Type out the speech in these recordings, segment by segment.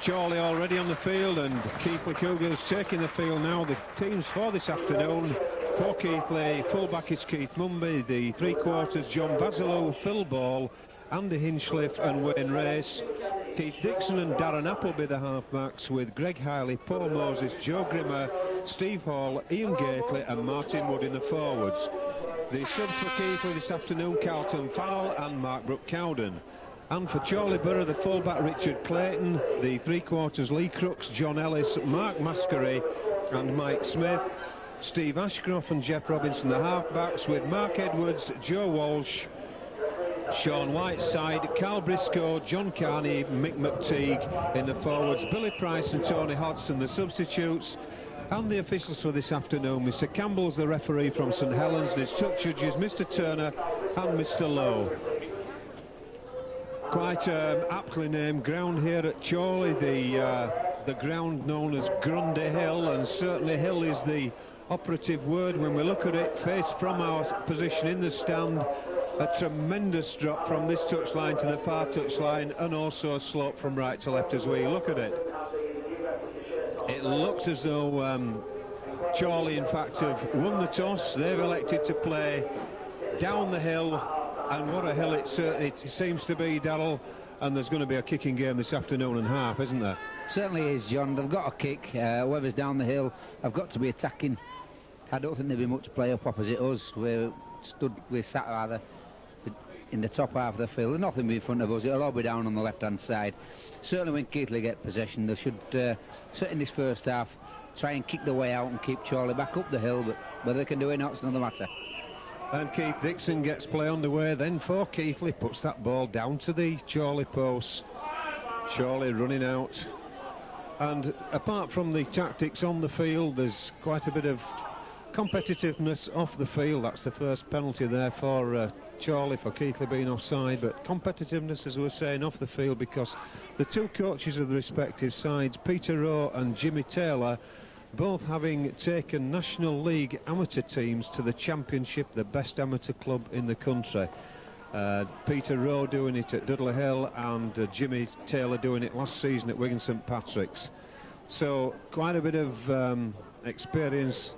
Chorley already on the field, and Keighley Cougars taking the field now. The teams for this afternoon: for Keighley, fullback is Keith Mumby, the three-quarters John Basilou, Phil Ball, Andy Hinchliffe and Wayne Race. Keith Dixon and Darren Appleby the halfbacks, with Greg Hiley, Paul Moses, Joe Grimmer, Steve Hall, Ian Gately and Martin Wood in the forwards. The subs for Keighley this afternoon: Carlton Farrell and Mark Brooke Cowden. And for Chorley Borough, the fullback Richard Clayton, the three-quarters Lee Crooks, John Ellis, Mark Maskery and Mike Smith. Steve Ashcroft and Jeff Robinson the halfbacks, with Mark Edwards, Joe Walsh, Sean Whiteside, Carl Briscoe, John Carney, Mick McTeague in the forwards. Billy Price and Tony Hodgson the substitutes. And the officials for this afternoon: Mr Campbell's the referee from St Helens, and his touch judges Mr Turner and Mr Lowe. Quite aptly named ground here at Chorley, the ground known as Grundy Hill, and certainly Hill is the operative word when we look at it. Faced from our position in the stand, a tremendous drop from this touchline to the far touchline, and also a slope from right to left as we look at it. It looks as though Chorley in fact have won the toss. They've elected to play down the hill, and what a hill it seems to be, Darrell. And there's going to be a kicking game this afternoon and half, isn't there? Certainly is, John. They've got a kick. Whoever's down the hill have got to be attacking. I don't think there'll be much play up opposite us. We're sat rather in the top half of the field. There's nothing in front of us. It'll all be down on the left-hand side. Certainly when Keighley get possession, they should, sit in this first half, try and kick the way out and keep Chorley back up the hill. But whether they can do it or not, it's another matter. And Keith Dixon gets play underway then for Keighley, puts that ball down to the Chorley post. Chorley running out. And apart from the tactics on the field, there's quite a bit of competitiveness off the field. That's the first penalty there for Chorley, for Keighley being offside. But competitiveness, as we were saying, off the field, because the two coaches of the respective sides, Peter Rowe and Jimmy Taylor, both having taken National League amateur teams to the Championship, the best amateur club in the country. Peter Rowe doing it at Dudley Hill, and Jimmy Taylor doing it last season at Wigan St Patrick's. So quite a bit of experience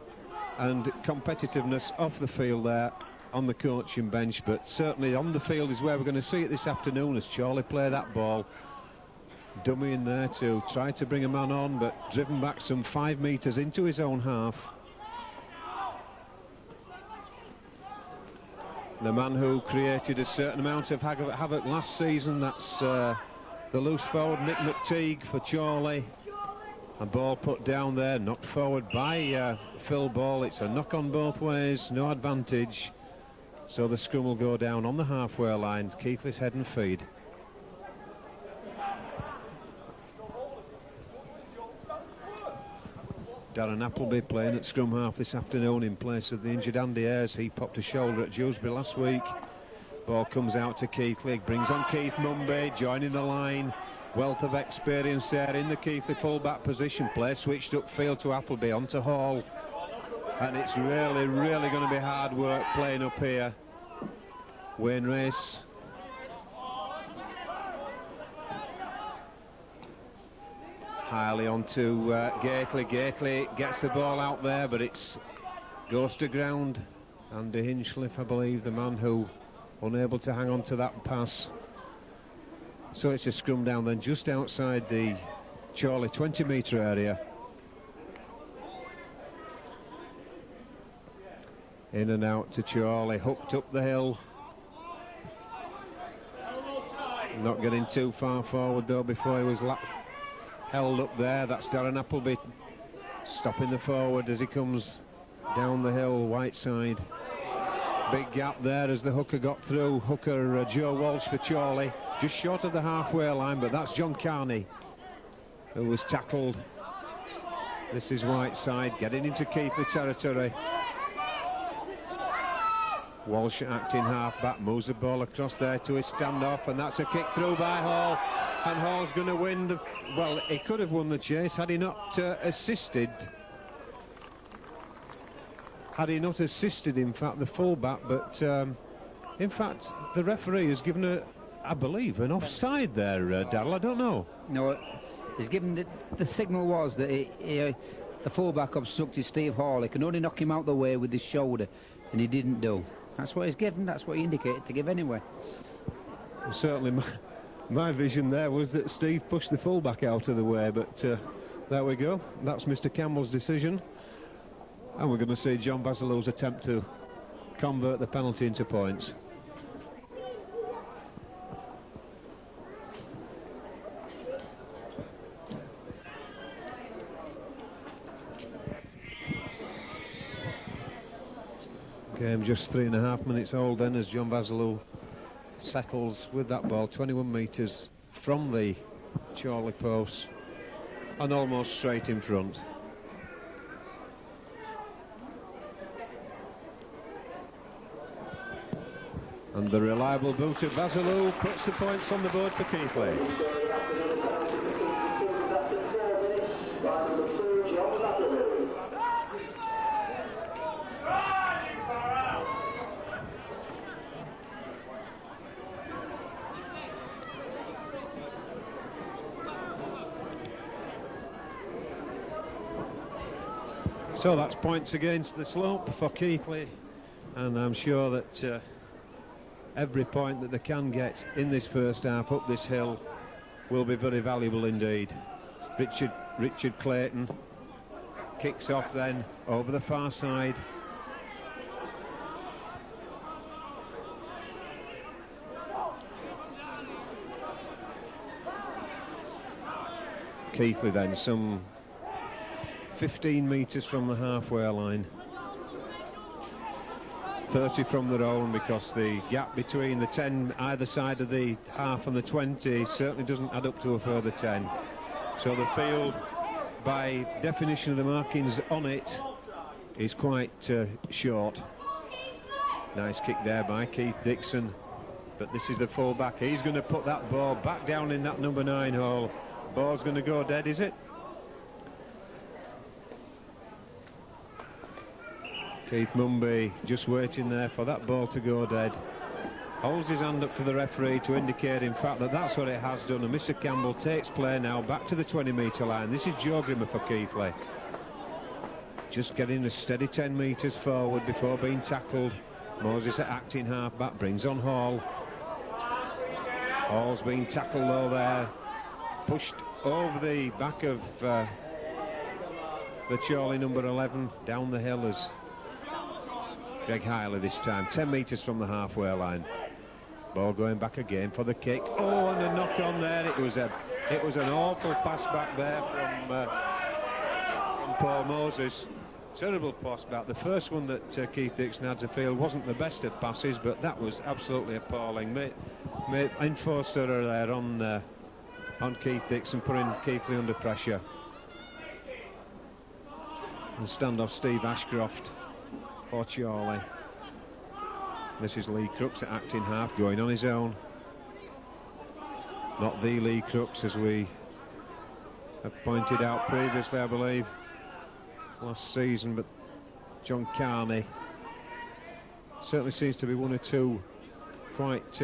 and competitiveness off the field there on the coaching bench, but certainly on the field is where we're going to see it this afternoon, as Chorley play that ball. Dummy in there to try to bring a man on, but driven back some 5 metres into his own half. The man who created a certain amount of havoc last season, that's the loose forward Mick McTeague for Chorley. A ball put down there, knocked forward by Phil Ball. It's a knock on both ways, no advantage. So the scrum will go down on the halfway line. Keighley's head and feed. Darren Appleby playing at scrum half this afternoon in place of the injured Andy Ayres. He popped a shoulder at Dewsbury last week. Ball comes out to Keighley, brings on Keith Mumby, joining the line. Wealth of experience there in the Keighley full-back position. Play switched upfield to Appleby, onto Hall. And it's really, really going to be hard work playing up here. Wayne Race. Highly onto Gately. Gately gets the ball out there, but it's goes to ground. Andy Hinchliffe, I believe, the man who unable to hang on to that pass. So it's a scrum down then just outside the Chorley 20-metre area. In and out to Chorley, hooked up the hill. Not getting too far forward though before he was held up there. That's Darren Appleby stopping the forward as he comes down the hill, Whiteside. Big gap there as the hooker got through. Hooker Joe Walsh for Chorley, just short of the halfway line, but that's John Carney who was tackled. This is Whiteside getting into Keighley territory. Walsh acting half-back, moves the ball across there to his standoff, and that's a kick through by Hall. And Hall's going to win the... Well, he could have won the chase had he not assisted. Had he not assisted, in fact, the full-back. But, in fact, the referee has given, I believe, an offside there, Darrell. I don't know. No, He's given the signal was that the fullback obstructed Steve Hall. He can only knock him out the way with his shoulder, and he didn't do. That's what he's given. That's what he indicated to give anyway. Well, certainly, my vision there was that Steve pushed the fullback out of the way, but there we go. That's Mr. Campbell's decision, and we're going to see John Basilou's attempt to convert the penalty into points. Game just 3.5 minutes old then, as John Basilou settles with that ball 21 metres from the Chorley post and almost straight in front. And the reliable boot of Basilou puts the points on the board for Keighley. So that's points against the slope for Keighley, and I'm sure that every point that they can get in this first half up this hill will be very valuable indeed. Richard Clayton kicks off then over the far side. Keighley then some 15 metres from the halfway line, 30 from their own, because the gap between the 10 either side of the half and the 20 certainly doesn't add up to a further 10. So the field, by definition of the markings on it, is quite short. Nice kick there by Keith Dixon, but this is the full-back. He's going to put that ball back down in that number 9 hole. Ball's going to go dead, is it? Keith Mumby just waiting there for that ball to go dead. Holds his hand up to the referee to indicate, in fact, that that's what it has done. And Mr. Campbell takes play now back to the 20-metre line. This is Joe Grimmer for Keighley. Just getting a steady 10 metres forward before being tackled. Moses at acting half-back brings on Hall. Hall's being tackled low there. Pushed over the back of the Chorley number 11 down the hill as Greg Keighley this time, 10 metres from the halfway line. Ball going back again for the kick. Oh, and a knock on there. It was an awful pass back there from Paul Moses. Terrible pass back. The first one that Keith Dixon had to field wasn't the best of passes, but that was absolutely appalling. Enforced error there on Keith Dixon, putting Keighley under pressure. And standoff Steve Ashcroft for Chorley. This is Lee Crooks at acting half, going on his own. Not the Lee Crooks, as we have pointed out previously, I believe, last season, but John Carney. Certainly seems to be one or two quite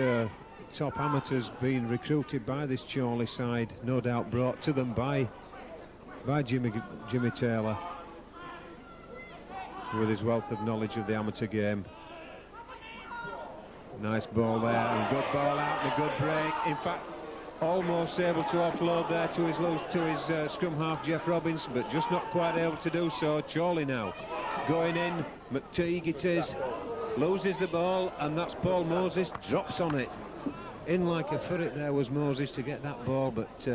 top amateurs being recruited by this Chorley side, no doubt brought to them by Jimmy Taylor, with his wealth of knowledge of the amateur game. Nice ball there, and good ball out, and a good break. In fact, almost able to offload there to his scrum half Jeff Robbins, but just not quite able to do so. Chorley now going in. McTeague it is, loses the ball, and that's Paul Moses, drops on it. In like a ferret there was Moses to get that ball, but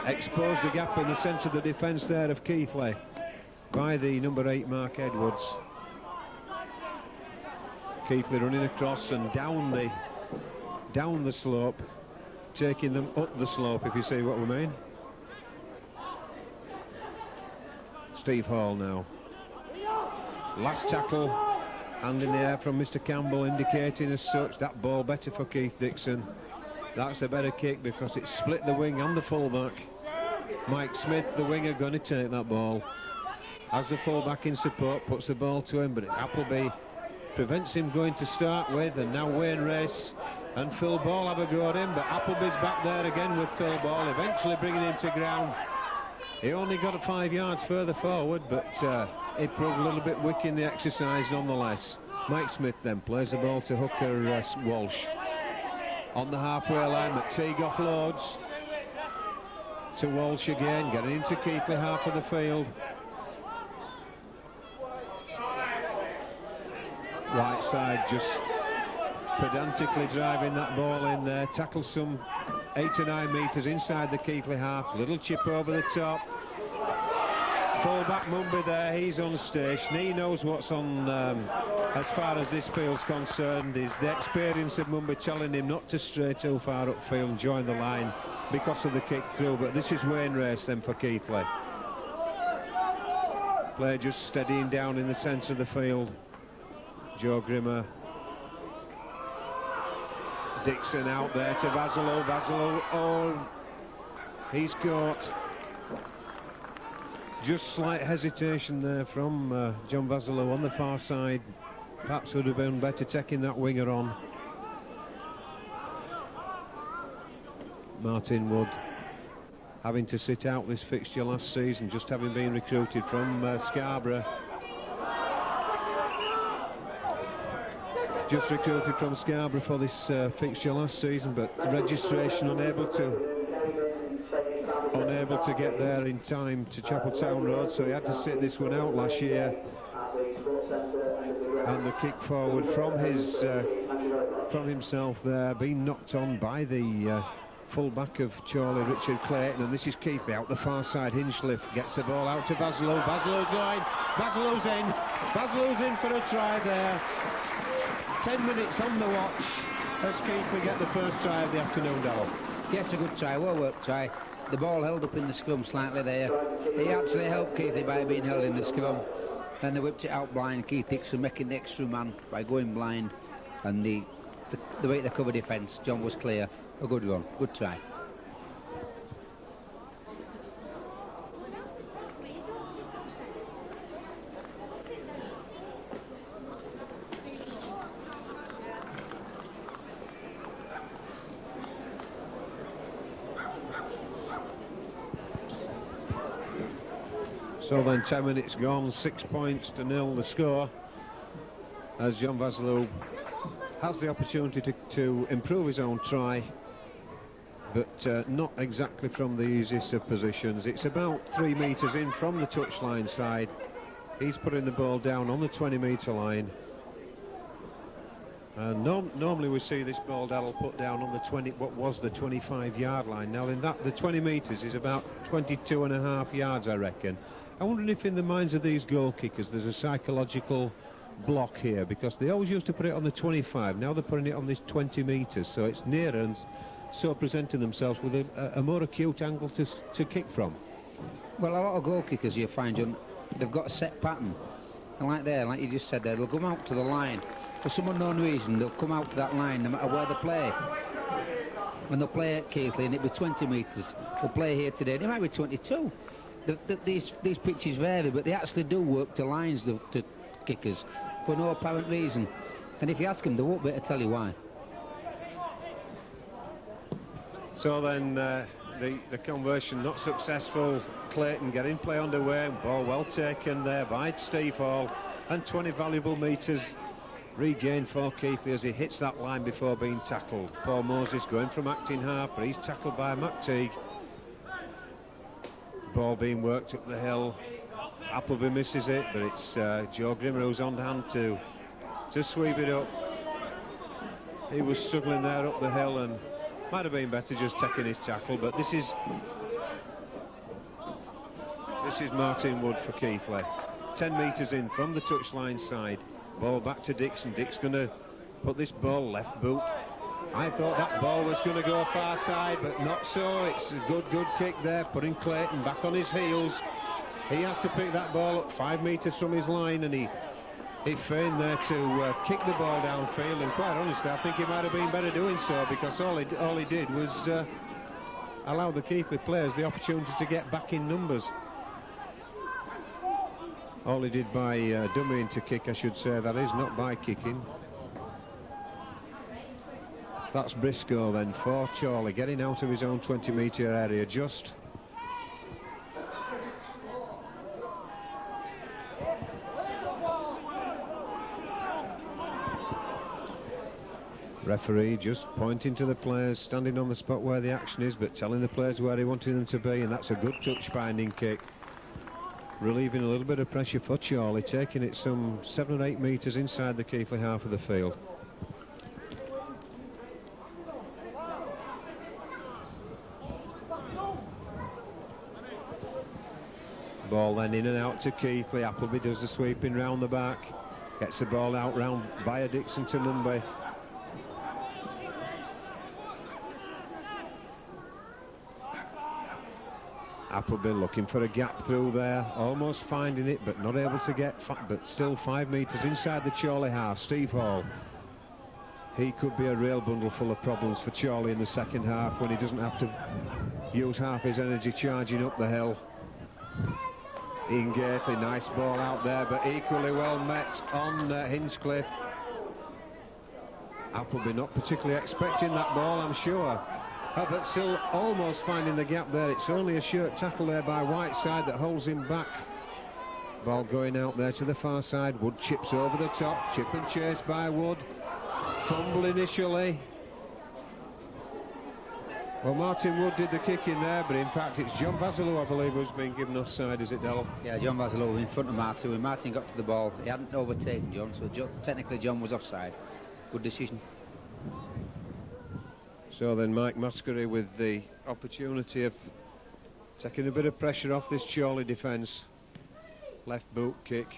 exposed a gap in the centre of the defence there of Keighley by the number 8 Mark Edwards. Keighley running across and down the slope, taking them up the slope, if you see what we mean. Steve Hall now. Last tackle, hand in the air from Mr. Campbell, indicating as such that ball better for Keith Dixon. That's a better kick because it split the wing and the fullback. Mike Smith, the winger, going to take that ball. As the fullback in support, puts the ball to him, but Appleby prevents him going to start with, and now Wayne Race and Phil Ball have a go at him, but Appleby's back there again with Phil Ball, eventually bringing him to ground. He only got 5 yards further forward, but he proved a little bit weak in the exercise nonetheless. Mike Smith then plays the ball to hooker Walsh. On the halfway line, McTeague offloads to Walsh again, getting into Keighley half of the field. Whiteside just pedantically driving that ball in there, tackles some 8 or 9 metres inside the Keighley half, little chip over the top. Full-back Mumby there, he's on station, he knows what's on as far as this field's concerned. Is the experience of Mumby telling him not to stray too far upfield and join the line because of the kick through, but this is Wayne Race then for Keighley. Play just steadying down in the centre of the field. Joe Grimmer. Dixon out there to Vasilo. Vasilo, oh, he's caught. Just slight hesitation there from John Vasilo on the far side. Perhaps would have been better taking that winger on. Martin Wood having to sit out this fixture last season, just having been recruited from Scarborough. Just recruited from Scarborough for this fixture last season, but registration unable to get there in time to Chapeltown Road, so he had to sit this one out last year. And the kick forward from himself there, being knocked on by the full-back of Chorley, Richard Clayton, and this is Keighley out the far side. Hinchliffe gets the ball out to Vasilo. Basilo's line, Basilo's in for a try there. 10 minutes on the watch as Keighley get the first try of the afternoon, Darrell. Yes, a good try, well worked try. The ball held up in the scrum slightly there. He actually helped Keighley by being held in the scrum. Then they whipped it out blind. Keith Dixon making the extra man by going blind. And the way they cover defence, John was clear. A good one, good try. So then 10 minutes gone, 6 points to 0 the score, as John Vasilo has the opportunity to improve his own try, but not exactly from the easiest of positions. It's about 3 metres in from the touchline side. He's putting the ball down on the 20-metre line. And normally we see this ball that'll put down on the 25-yard line. Now in that, the 20 metres is about 22.5 yards, I reckon. I'm wondering if in the minds of these goal kickers there's a psychological block here, because they always used to put it on the 25, now they're putting it on this 20 metres, so it's nearer and so presenting themselves with a more acute angle to kick from. Well, a lot of goal kickers you find, John, they've got a set pattern, and like you just said there, they'll come out to the line for some unknown reason. They'll come out to that line no matter where they play. When they'll play at Keighley and it'll be 20 metres, they'll play here today and it might be 22. These pitches vary, but they actually do work to lines, the kickers, for no apparent reason. And if you ask them, they won't be able to tell you why. So then the conversion not successful. Clayton getting play underway. Ball well taken there by Steve Hall, and 20 valuable metres regained for Keighley as he hits that line before being tackled. Paul Moses going from acting half, but he's tackled by McTeague. Ball being worked up the hill. Appleby misses it, but it's Joe Grimmer who's on hand to sweep it up. He was struggling there up the hill and might have been better just taking his tackle, but this is Martin Wood for Keighley. 10 metres in from the touchline side. Ball back to Dixon. Dick's going to put this ball left boot. I thought that ball was going to go far side, but not so. It's a good kick there, putting Clayton back on his heels. He has to pick that ball up 5 metres from his line, and he feigned there to kick the ball downfield, and quite honestly I think he might have been better doing so, because all he did was allow the Keighley players the opportunity to get back in numbers. All he did by dummying to kick, I should say, that is, not by kicking. That's Briscoe then for Chorley, getting out of his own 20-metre area just. Referee just pointing to the players, standing on the spot where the action is, but telling the players where he wanted them to be, and that's a good touch-finding kick. Relieving a little bit of pressure for Chorley, taking it some 7 or 8 metres inside the Keighley half of the field. Ball then in and out to Keighley. Appleby does the sweeping round the back, gets the ball out round via Dixon to Mumby. Appleby looking for a gap through there, almost finding it, but not able to get, but still 5 metres inside the Chorley half. Steve Hall, he could be a real bundle full of problems for Chorley in the second half when he doesn't have to use half his energy charging up the hill. Ian Keighley, nice ball out there, but equally well met on Hinchcliffe. Appleby not particularly expecting that ball, I'm sure. But still almost finding the gap there. It's only a short tackle there by Whiteside that holds him back. Ball going out there to the far side. Wood chips over the top. Chip and chase by Wood. Fumble initially. Well, Martin Wood did the kick in there, but in fact it's John Basilou, I believe, who's been given offside, is it, Dell? Yeah, John Basilou in front of Martin. When Martin got to the ball, he hadn't overtaken John, so technically John was offside. Good decision. So then Mike Maskery with the opportunity of taking a bit of pressure off this Chorley defence. Left boot kick.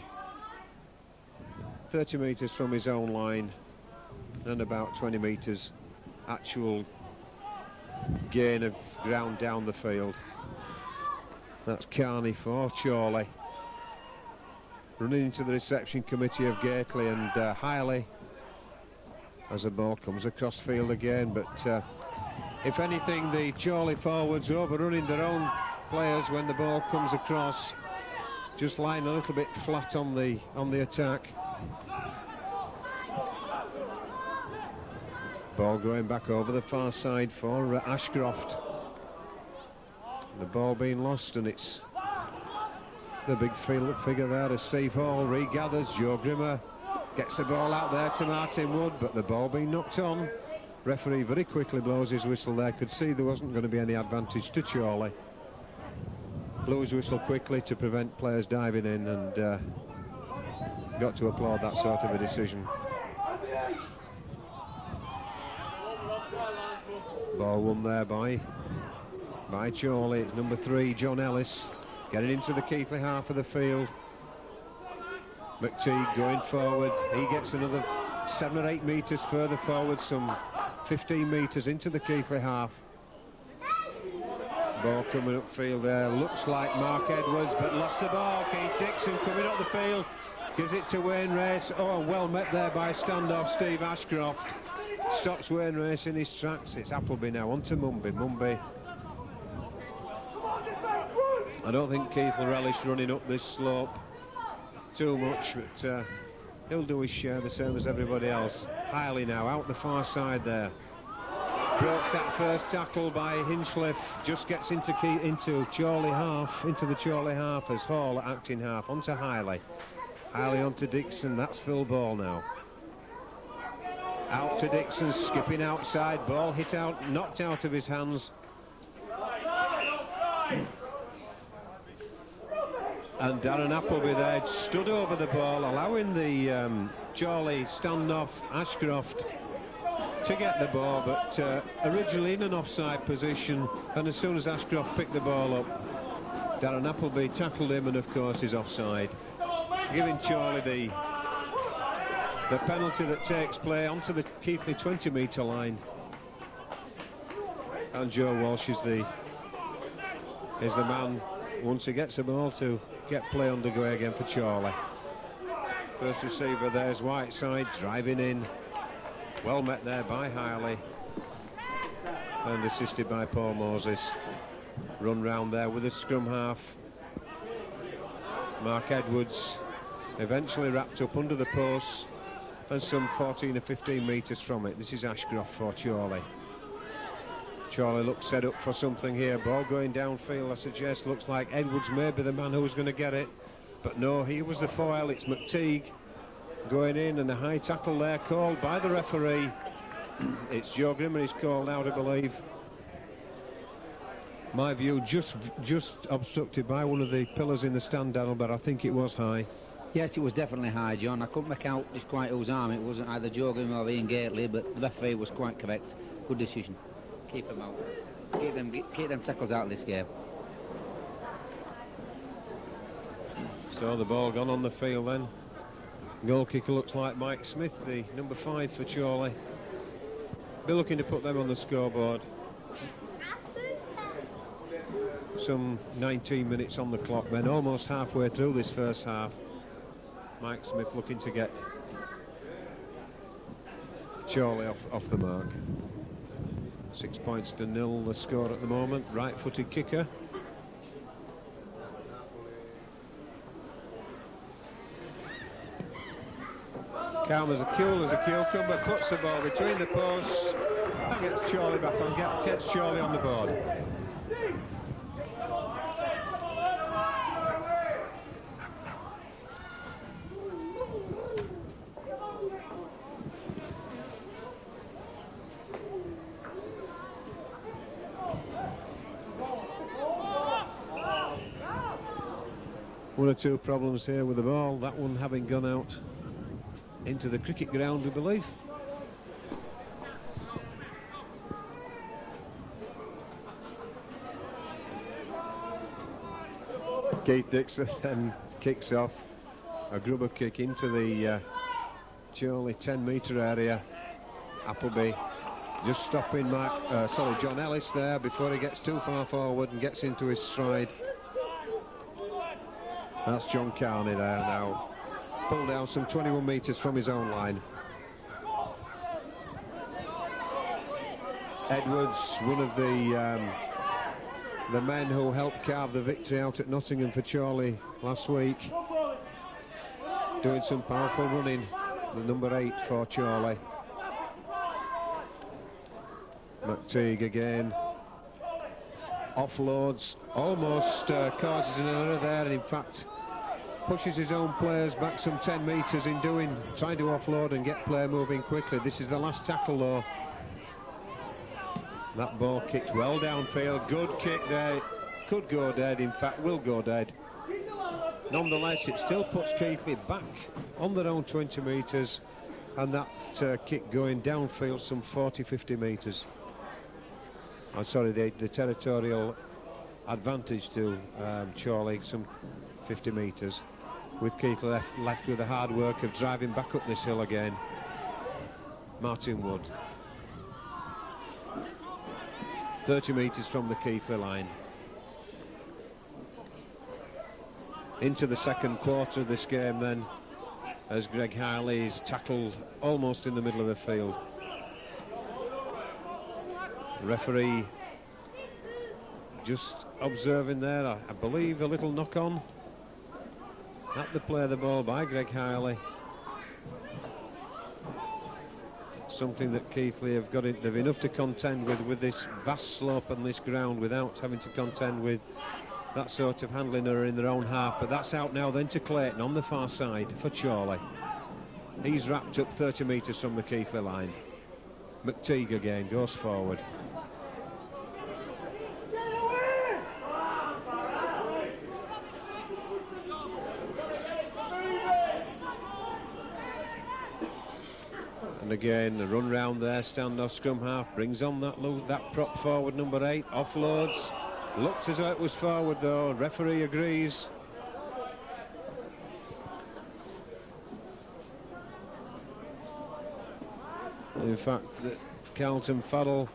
30 metres from his own line and about 20 metres actual gain of ground down the field. That's Carney for Chorley. Running into the reception committee of Keighley and Keighley as the ball comes across field again, but if anything, the Chorley forwards overrunning their own players when the ball comes across, just lying a little bit flat on the attack. Ball going back over the far side for Ashcroft. The ball being lost, and it's the big figure there as Steve Hall regathers. Joe Grimmer gets the ball out there to Martin Wood, but the ball being knocked on. Referee very quickly blows his whistle there. Could see there wasn't going to be any advantage to Chorley. Blew his whistle quickly to prevent players diving in, and got to applaud that sort of a decision. Ball won there by Chorley. It's number 3, John Ellis, getting into the Keighley half of the field. McTeague going forward. He gets another 7 or 8 metres further forward, some 15 metres into the Keighley half. Ball coming upfield there. Looks like Mark Edwards, but lost the ball. Keith Dixon coming up the field. Gives it to Wayne Race. Oh, well met there by standoff Steve Ashcroft. Stops Wayne Race in his tracks. It's Appleby now on to Mumby. Mumby. I don't think Keith will relish running up this slope too much, but he'll do his share the same as everybody else. Keighley now out the far side there. Broke that first tackle by Hinchcliffe. Just gets into Chorley half, into the Chorley half as Hall acting half. Onto Keighley. Keighley onto Dixon. That's Phil Ball now. Out to Dixon, skipping outside. Ball hit out, knocked out of his hands. And Darren Appleby there stood over the ball, allowing the Chorley standoff Ashcroft to get the ball, but originally in an offside position, and as soon as Ashcroft picked the ball up, Darren Appleby tackled him, and of course is offside, giving Chorley the penalty that takes play onto the Keighley 20-metre line. And Joe Walsh is the man once he gets the ball to get play underway again for Chorley. First receiver there's Whiteside driving in. Well met there by Keighley and assisted by Paul Moses. Run round there with a scrum half. Mark Edwards eventually wrapped up under the posts. and some 14 or 15 metres from it. This is Ashcroft for Chorley. Chorley looks set up for something here. Ball going downfield, I suggest. Looks like Edwards may be the man who's going to get it. But no, he was the foil. It's McTeague going in, and the high tackle there called by the referee. It's Joe Grimmer he's called out, I believe. My view, just obstructed by one of the pillars in the stand, Daniel, but I think it was high. Yes, it was definitely high, John. I couldn't make out just quite whose arm it wasn't, either Joe Grimmer or Ian Keighley, but the referee was quite correct. Good decision. Keep them out. Keep them tackles out of this game. So the ball gone on the field then. Goal kicker looks like Mike Smith, the number 5 for Chorley. Be looking to put them on the scoreboard. Some 19 minutes on the clock then, almost halfway through this first half. Mike Smith looking to get Chorley off the mark. 6 points to 0 the score at the moment. Right-footed kicker. Calm as a cucumber, puts the ball between the posts and gets Chorley back on, gets Chorley on the board. One or two problems here with the ball, that one having gone out into the cricket ground, we believe. Keith Dixon then kicks off a grubber kick into the Chorley 10-metre area. Appleby just stopping John Ellis there before he gets too far forward and gets into his stride. That's John Carney there now. Pulled down some 21 metres from his own line. Edwards, one of the men who helped carve the victory out at Nottingham for Chorley last week, doing some powerful running, the number 8 for Chorley. McTeague again. Offloads, almost causes an error there, and in fact pushes his own players back some 10 metres in trying to offload and get play moving quickly. This is the last tackle though. That ball kicked well downfield, good kick there, could go dead, in fact will go dead. Nonetheless, it still puts Keighley back on their own 20 metres, and that kick going downfield some 40-50 metres. I'm sorry, the territorial advantage to Chorley, some 50 metres, with Keighley left with the hard work of driving back up this hill again. Martin Wood. 30 metres from the Keighley line. Into the second quarter of this game then, as Greg Keighley is tackled almost in the middle of the field. Referee just observing there, I believe a little knock on at the play of the ball by Greg Keighley. Something that Keighley have got they've enough to contend with this vast slope on this ground without having to contend with that sort of handling her in their own half. But that's out now then to Clayton on the far side for Chorley. He's wrapped up 30 metres from the Keighley line. McTeague again goes forward. And again, a run round there, stand-off scrum half, brings on that prop forward, number 8, offloads. Looked as though it was forward though, referee agrees. In fact, Carlton Farrell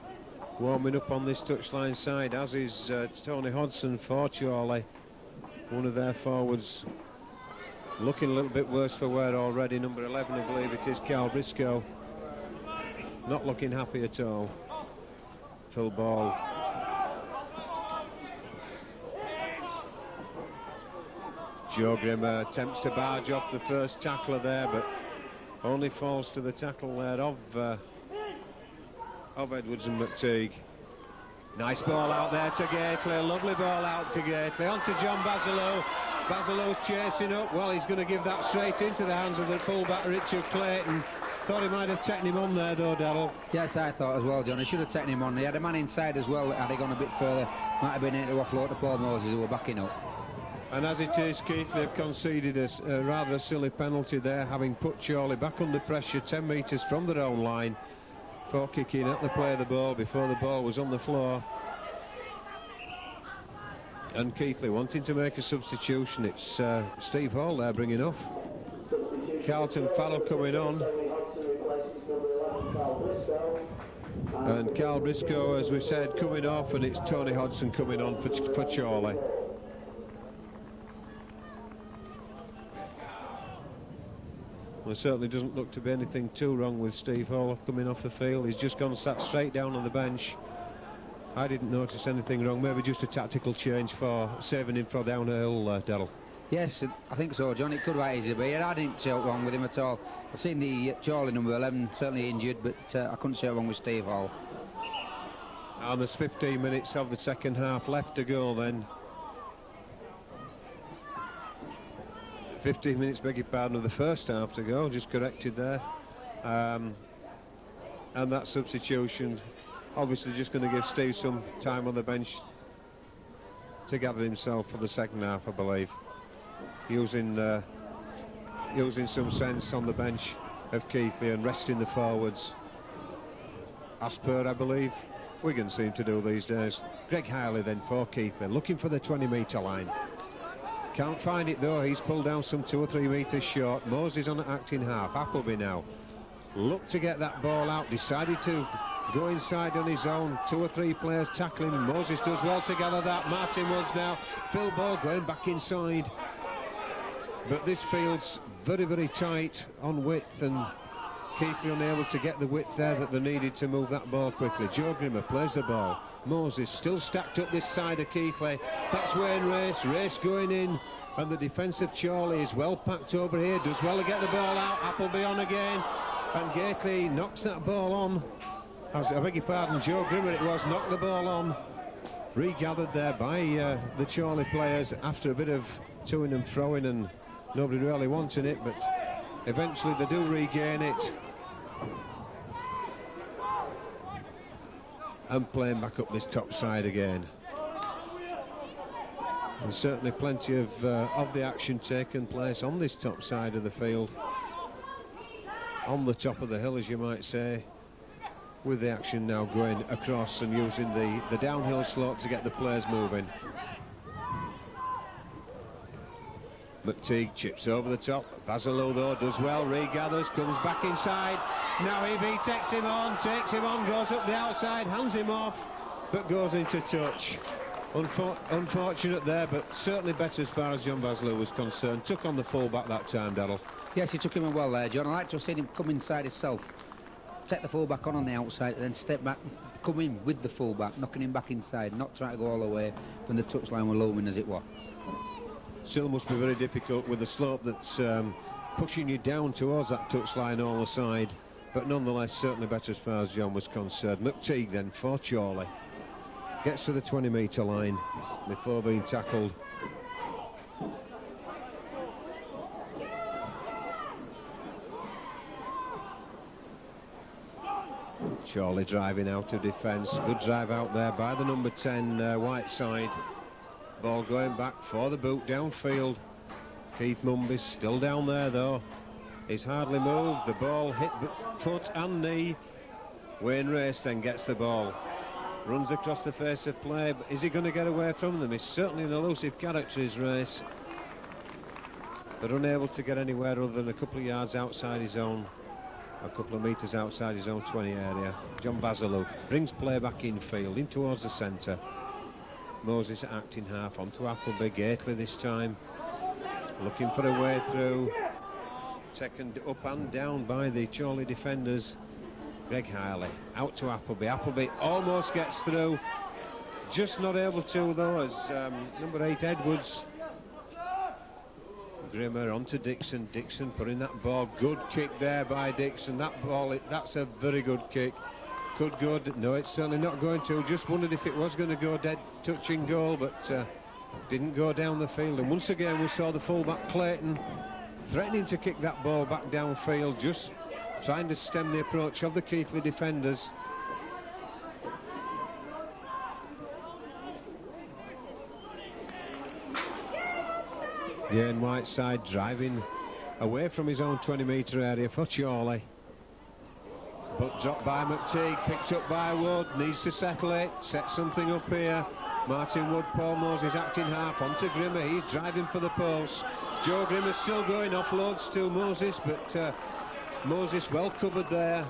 warming up on this touchline side, as is Tony Hodson for Chorley. One of their forwards looking a little bit worse for wear already, number 11 I believe it is, Carl Briscoe. Not looking happy at all. Full ball. Joe Grimmer attempts to barge off the first tackler there, but Only falls to the tackle there of Edwards and McTeague. Nice ball out there to Keighley, lovely ball out to Keighley, on to John Basilou. Basilou's chasing up, well, he's going to give that straight into the hands of the fullback Richard Clayton. Thought he might have taken him on there though, Darrell. Yes, I thought as well, John. He should have taken him on. He had a man inside as well. Had he gone a bit further, might have been able to offload to Paul Moses, who were backing up. And as it is, Keighley have conceded a rather silly penalty there, having put Chorley back under pressure 10 metres from their own line for kicking at the play of the ball before the ball was on the floor. And Keighley wanting to make a substitution. It's Steve Hall there bringing off. Carlton Farrell coming on. And Carl Briscoe, as we said, coming off, and it's Tony Hodgson coming on for Chorley. Well, it certainly doesn't look to be anything too wrong with Steve Hall coming off the field. He's just gone sat straight down on the bench. I didn't notice anything wrong, maybe just a tactical change for saving him for down a hill, Darrell. Yes, I think so, John. It could quite easily be. I didn't see what's wrong with him at all. I've seen the Chorley number 11 certainly injured, but I couldn't see what's wrong with Steve Hall. And there's 15 minutes of the second half left to go then. 15 minutes, beg your pardon, of the first half to go, just corrected there. And that substitution obviously just going to give Steve some time on the bench to gather himself for the second half, I believe. Using some sense on the bench of Keighley and resting the forwards, as per, I believe, Wigan seem to do these days. Greg Keighley then for Keighley, looking for the 20-metre line. Can't find it though, he's pulled down some 2 or 3 metres short. Moses on the acting half. Appleby now looked to get that ball out, decided to go inside on his own. 2 or 3 players tackling, and Moses does well to gather that. Martin Woods now, Phil Ball going back inside. But this field's very, very tight on width, and Keighley unable to get the width there that they needed to move that ball quickly. Joe Grimmer plays the ball. Moses still stacked up this side of Keighley. That's Wayne Race going in, and the defence of Chorley is well packed over here. Does well to get the ball out. Appleby on again, and Keighley knocks that ball on. I beg your pardon, Joe Grimmer it was, knocked the ball on. Regathered there by the Chorley players after a bit of toing and throwing, and nobody really wanting it, but eventually they do regain it. And playing back up this top side again. There's certainly plenty of the action taking place on this top side of the field. On the top of the hill, as you might say, with the action now going across and using the downhill slope to get the players moving. McTeague chips over the top. Basilou though does well, regathers, comes back inside. Now he takes him on, goes up the outside, hands him off, but goes into touch. Unfortunate there, but certainly better as far as John Basilou was concerned. Took on the full-back that time, Darrell. Yes, he took him well there, John. I like to have seen him come inside himself, take the full-back on the outside, and then step back, come in with the full-back, knocking him back inside, not trying to go all the way when the touchline were looming as it was. Still must be very difficult with the slope that's pushing you down towards that touchline all the side, but nonetheless certainly better as far as John was concerned. McTeague then for Chorley gets to the 20-metre line before being tackled. Chorley driving out of defence, good drive out there by the number 10 Whiteside. Ball going back for the boot downfield. Keith Mumby's still down there though. He's hardly moved. The ball hit foot and knee. Wayne Race then gets the ball. Runs across the face of play. But is he going to get away from them? He's certainly an elusive character, his Race. But unable to get anywhere other than a couple of yards outside his own. A couple of metres outside his own 20 area. John Basilou brings play back infield, in towards the centre. Moses acting half onto Appleby. Keighley this time looking for a way through, taken up and down by the Chorley defenders. Greg Keighley out to Appleby. Appleby almost gets through, just not able to though, as number 8 Edwards Grimmer onto Dixon. Dixon putting that ball. Good kick there by Dixon. That ball, that's a very good kick. Could go. No, it's certainly not going to. Just wondered if it was going to go dead touching goal, but didn't go down the field. And once again we saw the fullback Clayton threatening to kick that ball back downfield, just trying to stem the approach of the Keighley defenders. Ian Whiteside driving away from his own 20-metre area for Chorley. But dropped by McTeague, picked up by Wood, needs to settle it, set something up here. Martin Wood, Paul Moses acting half, onto Grimmer, he's driving for the post. Joe Grimmer still going, offloads to Moses, but Moses well covered there.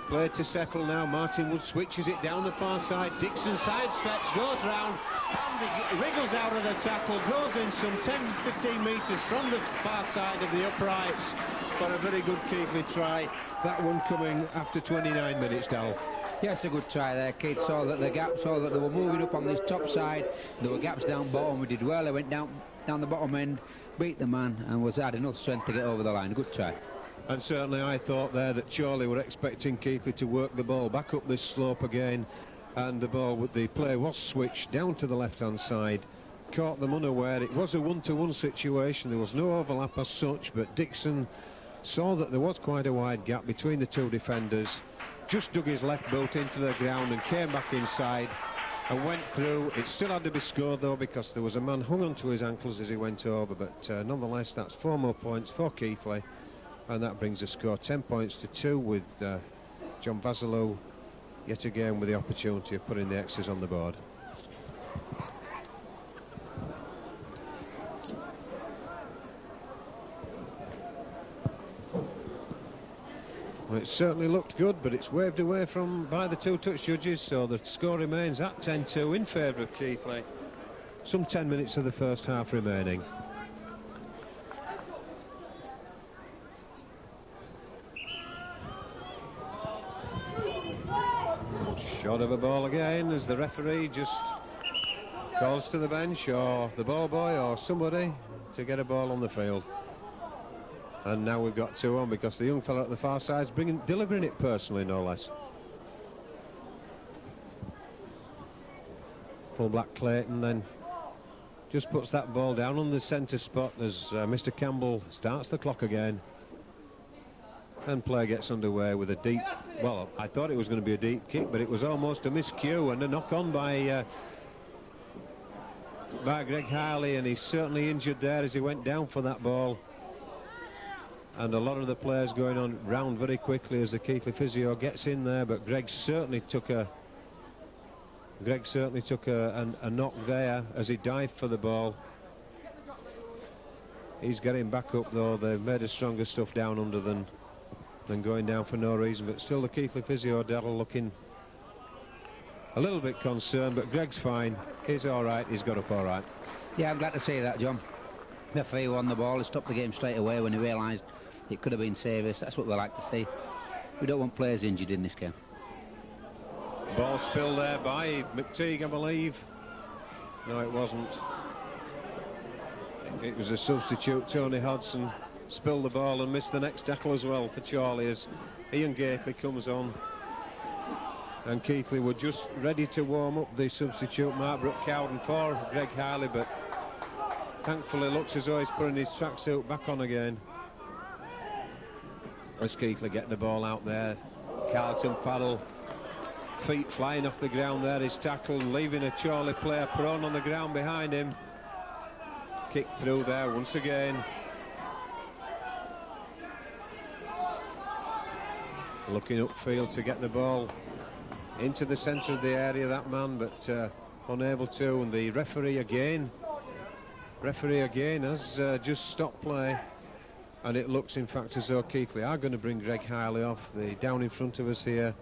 Play to settle now. Martin Wood switches it down the far side. Dixon sidesteps, goes round, and wriggles out of the tackle, goes in some 10-15 metres from the far side of the uprights for a very good Keighley try. That one coming after 29 minutes, Dal. Yes, a good try there, Keith. Saw that the gap, saw that they were moving up on this top side. There were gaps down bottom. We did well. They went down the bottom end, beat the man, and was had enough strength to get over the line. Good try. And certainly I thought there that Chorley were expecting Keighley to work the ball back up this slope again, and the ball with the play was switched down to the left-hand side, caught them unaware. It was a one-to-one situation. There was no overlap as such, but Dixon saw that there was quite a wide gap between the two defenders, just dug his left boot into the ground and came back inside and went through. It still had to be scored though, because there was a man hung onto his ankles as he went over, but nonetheless that's 4 more points for Keighley, and that brings the score 10 points to 2, with John Vasilou yet again with the opportunity of putting the X's on the board. Well, it certainly looked good, but it's waved away from by the two touch judges, so the score remains at 10-2 in favour of Keighley. Some 10 minutes of the first half remaining. Short of a ball again as the referee just calls to the bench, or the ball boy or somebody, to get a ball on the field. And now we've got 2 on, because the young fellow at the far side's delivering it personally, no less. Full black Clayton then just puts that ball down on the centre spot as Mr. Campbell starts the clock again. And play gets underway with a deep, well, I thought it was going to be a deep kick, but it was almost a miscue and a knock on by Greg Keighley, and he's certainly injured there as he went down for that ball. And a lot of the players going on round very quickly as the Keighley physio gets in there, but Greg certainly took a knock there as he dived for the ball. He's getting back up though. They've made a stronger stuff down under than going down for no reason, but still the Keighley physio, Daryl, looking a little bit concerned, but Greg's fine. He's all right. He's got up all right. Yeah, I'm glad to see that, John. The referee won the ball. He stopped the game straight away when he realised it could have been serious. That's what we like to see. We don't want players injured in this game. Ball spilled there by McTeague, I believe. No, it wasn't. It was a substitute. Tony Hodson spilled the ball and missed the next tackle as well for Chorley as Ian Keighley comes on. And Keighley were just ready to warm up the substitute Mark Brooke-Cowden for Greg Keighley, but thankfully looks as though he's putting his tracksuit back on again. As Keighley getting the ball out there. Carlton Paddle, feet flying off the ground there, his tackle, leaving a Chorley player prone on the ground behind him. Kick through there once again. Looking upfield to get the ball into the centre of the area, that man, but unable to. And the referee again has just stopped play. And it looks, in fact, as though Keighley are going to bring Greg Keighley off. Down in front of us here,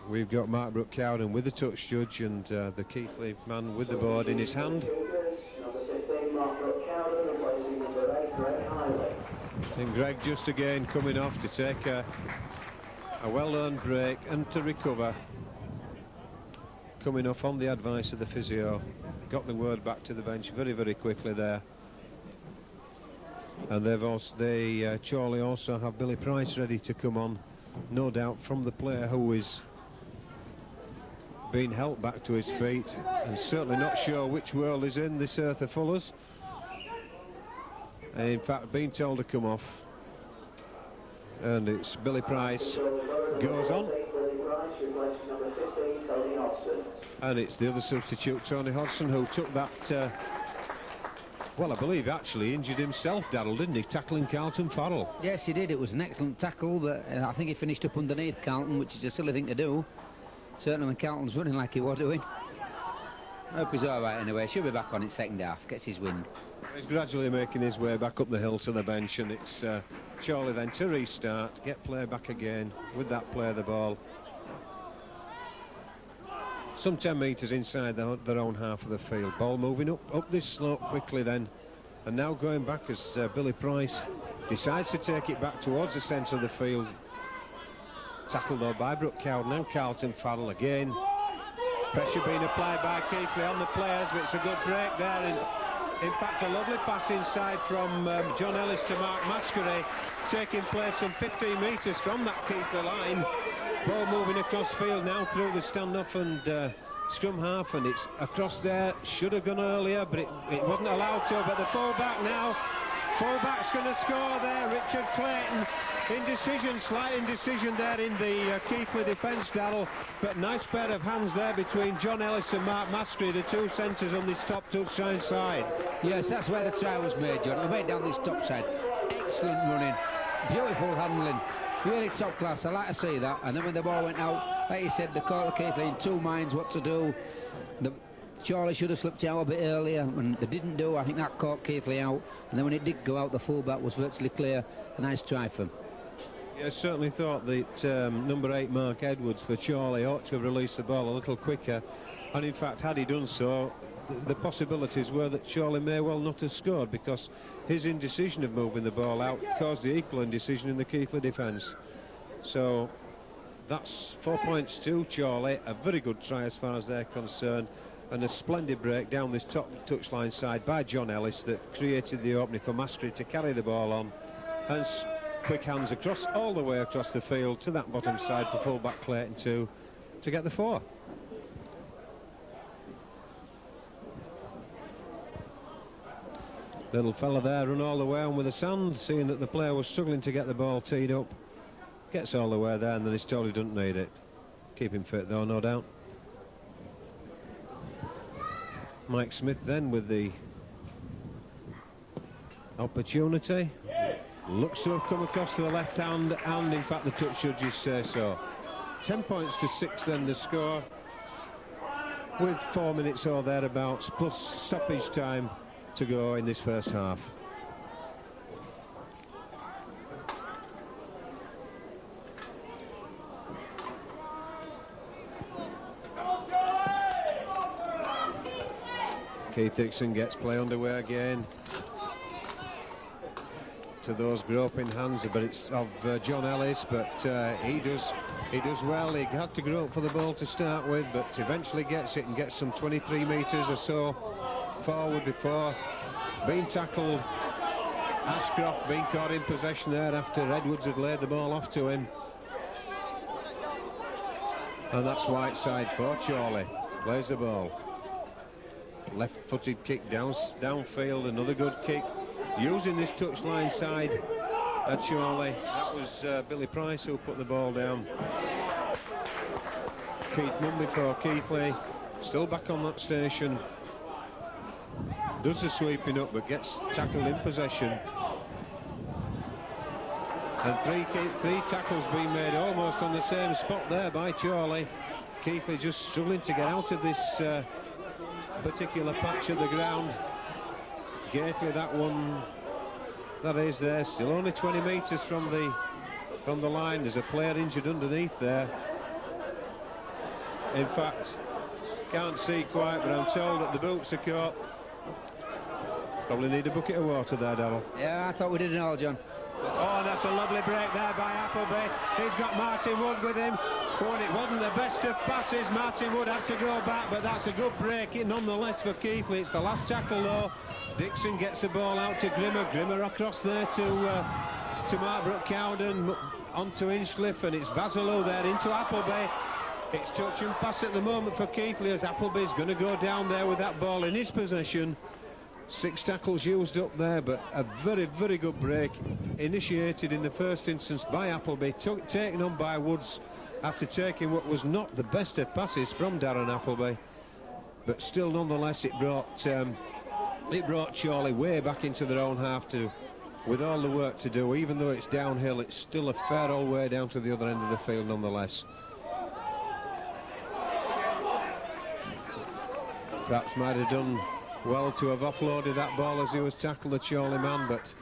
we've got Mark Brooke-Cowden with the touch judge and the Keighley man with the board in his hand. And Greg just again coming off to take a well-earned break and to recover. Coming off on the advice of the physio. Got the word back to the bench very, very quickly there. And Chorley also have Billy Price ready to come on, no doubt from the player who is being helped back to his feet, and certainly not sure which world is in, this earth of Fuller's. And in fact, being told to come off. And it's Billy Price goes on. And it's the other substitute, Tony Hodgson, who took that, well, I believe actually injured himself, Daryl, didn't he, tackling Carlton Farrell? Yes, he did. It was an excellent tackle, but I think he finished up underneath Carlton, which is a silly thing to do. Certainly when Carlton's running like he was doing. I hope he's all right anyway. Should be back on it second half, gets his wind. He's gradually making his way back up the hill to the bench, and it's Chorley then to restart, get play back again with that play the ball. Some 10 metres inside their own half of the field. Ball moving up this slope quickly then. And now going back as Billy Price decides to take it back towards the centre of the field. Tackled though by Brooke Cowden. Now Carlton Farrell again. Pressure being applied by Keighley on the players, but it's a good break there. And in fact, a lovely pass inside from John Ellis to Mark Maskery, taking place some 15 metres from that Keighley line. Ball moving across field now through the stand-off and scrum half, and it's across there. Should have gone earlier, but it wasn't allowed to. But the full-back now. Full-back's going to score there, Richard Clayton. Indecision, slight indecision there in the Keighley defence, Darrell. But nice pair of hands there between John Ellis and Mark Maskery, the two centres on this top touchline side. Yes, that's where the try was made, John. It went down this top side. Excellent running, beautiful handling, really top class. I like to see that. And then when the ball went out, like you said, the call of Keighley in two minds what to do. Chorley should have slipped out a bit earlier, and they didn't do. I think that caught Keighley out, and then when it did go out, the fullback was virtually clear. A nice try for him. Yeah, I certainly thought that number 8 Mark Edwards for Chorley ought to have released the ball a little quicker, and in fact had he done so, the possibilities were that Chorley may well not have scored, because his indecision of moving the ball out caused the equal indecision in the Keighley defence. So that's 4 points to Chorley, a very good try as far as they're concerned, and a splendid break down this top touchline side by John Ellis that created the opening for Maskery to carry the ball on, and quick hands across all the way across the field to that bottom side for full-back Clayton to get the 4. Little fella there run all the way on with the sand, seeing that the player was struggling to get the ball teed up. Gets all the way there, and then he's told he doesn't need it. Keep him fit though, no doubt. Mike Smith then with the opportunity. Looks to have come across to the left hand, and in fact the touch judges say so. 10 points to 6 then the score, with 4 minutes or thereabouts plus stoppage time to go in this first half. Keith Dixon gets play underway again. To those groping hands, but it's of John Ellis, but he does well. He had to grope for the ball to start with, but eventually gets it and gets some 23 metres or so forward before being tackled. Ashcroft being caught in possession there after Edwards had laid the ball off to him, and that's Whiteside for Chorley. Plays the ball. Left-footed kick downfield, another good kick. Using this touchline side at Chorley. That was Billy Price who put the ball down. Keith Mumby for Keighley, still back on that station. Does the sweeping up, but gets tackled in possession. And three tackles being made almost on the same spot there by Chorley. Keighley just struggling to get out of this particular patch of the ground. Gately, that one, that is there, still only 20 metres from the line. There's a player injured underneath there. In fact, can't see quite, but I'm told that the boots are caught. Probably need a bucket of water there, Darrell. Yeah, I thought we did it all, John. Oh, that's a lovely break there by Appleby. He's got Martin Wood with him. When it wasn't the best of passes, Martin Wood had to go back, but that's a good break nonetheless for Keighley. It's the last tackle though Dixon gets the ball out to Grimmer. Grimmer across there to Mark Brook-Cowden, onto Hinchcliffe, and it's Vassalou there into Appleby. It's touch and pass at the moment for Keighley, as Appleby's going to go down there with that ball in his possession. 6 tackles used up there, but a very, very good break initiated in the first instance by Appleby, taken on by Woods after taking what was not the best of passes from Darren Appleby, but still nonetheless it brought Chorley way back into their own half with all the work to do. Even though it's downhill, it's still a fair old way down to the other end of the field nonetheless. Perhaps might have done well to have offloaded that ball as he was tackled, the Chorley man, but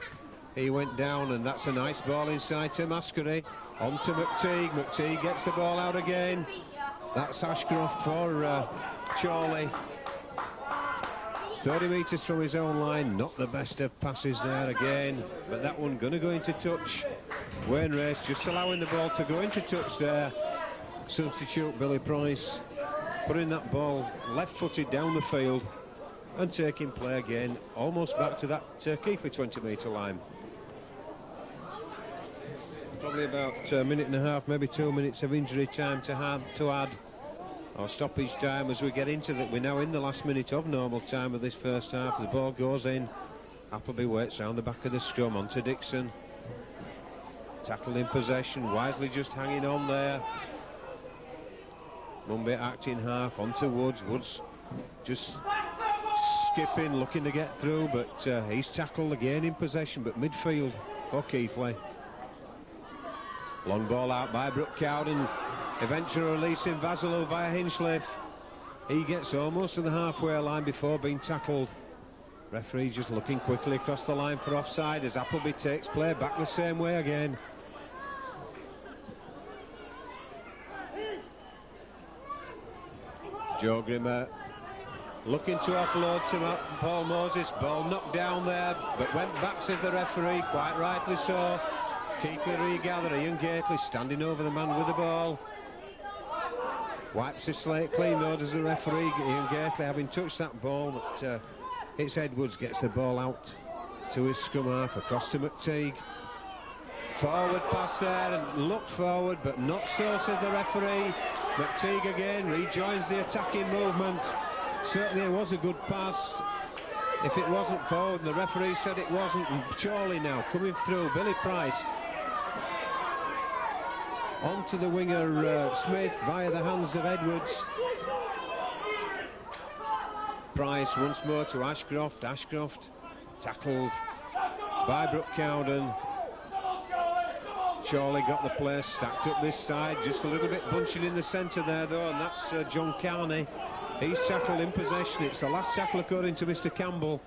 he went down, and that's a nice ball inside to Maskery. On to McTeague. McTeague gets the ball out again. That's Ashcroft for Chorley. 30 metres from his own line. Not the best of passes there again, but that one going to go into touch. Wayne Race just allowing the ball to go into touch there. Substitute Billy Price putting that ball left-footed down the field and taking play again, almost back to that Keighley 20-metre line. Probably about a minute and a half, maybe 2 minutes of injury time to add, or stoppage time as we get into that. We're now in the last minute of normal time of this first half. The ball goes in. Appleby waits round the back of the scrum, onto Dixon. Tackled in possession, Wisely just hanging on there. Mumby acting half, onto Woods. Woods just skipping, looking to get through, but he's tackled again in possession, but midfield for Keighley. Long ball out by Brook-Cowden, eventually releasing Vassalou via Hinchcliffe. He gets almost to the halfway line before being tackled. Referee just looking quickly across the line for offside as Appleby takes play back the same way again. Joe Grimmer looking to offload to Paul Moses. Ball knocked down there, but went back, says the referee, quite rightly so. Keighley regather. Ian Gately standing over the man with the ball. Wipes his slate clean though, does the referee. Ian Gately having touched that ball, but it's Edwards gets the ball out to his scrum half, across to McTeague. Forward pass there, and looked forward, but not so, says the referee. McTeague again rejoins the attacking movement. Certainly it was a good pass. If it wasn't forward, the referee said it wasn't. And Chorley now coming through. Billy Price onto the winger Smith via the hands of Edwards. Price once more to Ashcroft. Ashcroft tackled by Brook-Cowden. Chorley got the place stacked up this side, just a little bit bunching in the centre there though, and that's John Carney. He's tackled in possession. It's the last tackle according to Mr. Campbell.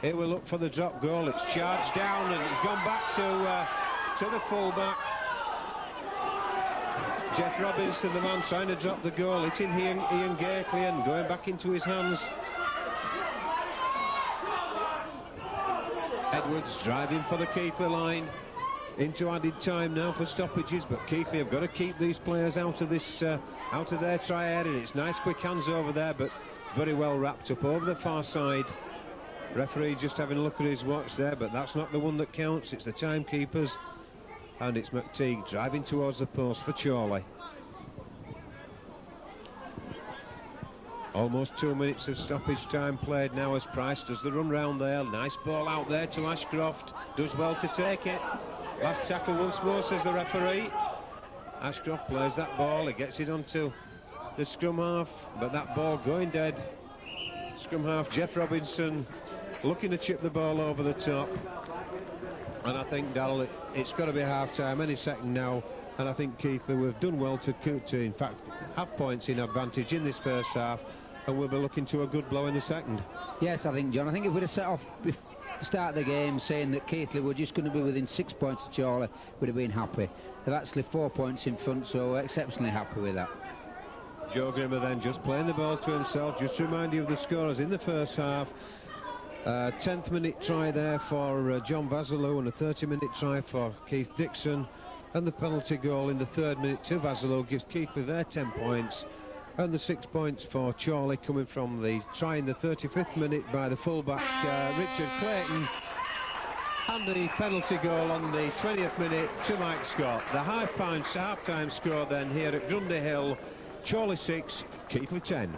It will look for the drop goal. It's charged down and it's gone back to the full-back. Jeff Robinson, the man trying to drop the goal, hitting Ian Gately and going back into his hands. Edwards driving for the Keighley line. Into added time now for stoppages, but Keighley have got to keep these players out of this, out of their try area. It's nice quick hands over there, but very well wrapped up over the far side. Referee just having a look at his watch there, but that's not the one that counts. It's the timekeepers, and it's McTeague driving towards the post for Chorley. Almost 2 minutes of stoppage time played now as Price does the run round there. Nice ball out there to Ashcroft, does well to take it. Last tackle once more, says the referee. Ashcroft plays that ball, he gets it onto the scrum half, but that ball going dead. Scrum half Jeff Robinson looking to chip the ball over the top. And I think, Darrell, it's got to be half-time any second now, and I think Keighley have done well to in fact have points in advantage in this first half, and we'll be looking to a good blow in the second. Yes, I think, John, I think if we'd have set off start of the game saying that Keighley were just going to be within 6 points of Chorley, we'd have been happy. They're actually 4 points in front, so we're exceptionally happy with that. Joe Grimmer then just playing the ball to himself. Just to remind you of the scorers in the first half. 10th minute try there for John Vassalou, and a 30-minute try for Keith Dixon, and the penalty goal in the 3rd minute to Vassalou gives Keighley their 10 points, And the 6 points for Chorley coming from the try in the 35th minute by the fullback Richard Clayton, and the penalty goal on the 20th minute to Mike Scott. The half-time score then here at Grundy Hill, Chorley 6, Keighley 10.